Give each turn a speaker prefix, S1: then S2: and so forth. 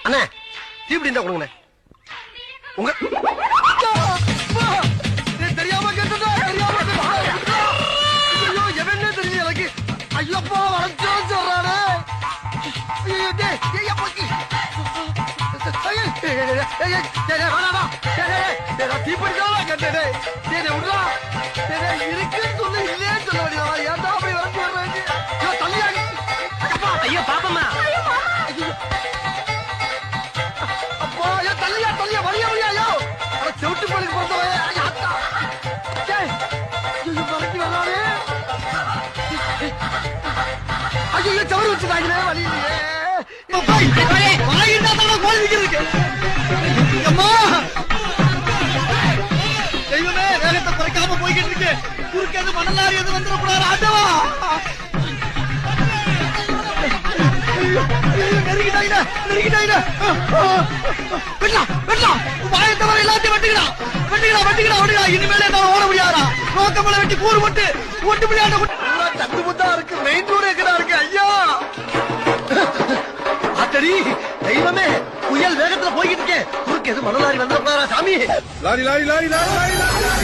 S1: அண்ணே தீப்பிடி இருந்தா கொடுங்கண்ணே. உங்க தெரியாம கேட்டா ஐயோ எவனே தெரியும் எனக்கு. ஐயோப்பா வளர்ச்சோ சொல்றானே. தீப்பிடிதான் கேட்டே விடுறா இருக்குன்னு சொல்லு இல்லையே சொல்ல வேண்டியதா. ஏன்டா அப்படி வளர்ச்சி வர்றாங்க. தள்ளியாங்க. ஐயோ பாப்பம்மா. அப்பா ஐயோ தள்ளியா தள்ளியா வழியா வழியாயோ. செவிட்டு பழுக்கு பிறந்தவன் மறைக்கி வர்றானே. ஐயோ சவறு வச்சுட்டாங்களே வழியிலேயே. தெய்வமே வேகத்தை குறைக்காம போய்கிட்டு இருக்கு. குறுக்கேது மணலாரி எது வந்துடக்கூடாது. ஆண்டவா நெருங்கிட்டாங்க நெருங்கிட்டாங்க. வாயத்தவரை எல்லாத்தையும் வெட்டுகிறா வெட்டுகிறா வெட்டுகிறா வெட்டுகிறா. இனிமேல என்ன ஓட முடியாதா. நோக்கமலை வெட்டி கூறு போட்டு ஒட்டு முடியாத தட்டு முத்தா இருக்கு. மெயின் ரோடு எங்கடா இருக்கு ஐயா. ஆத்தடி தெய்வமே புயல் வேகத்துல போய்கிட்டு இருக்கேன். குறுக்கு எது மணலாரி வந்துடக்கூடாதா சாமி. Lorry lorry lorry lorry lorry.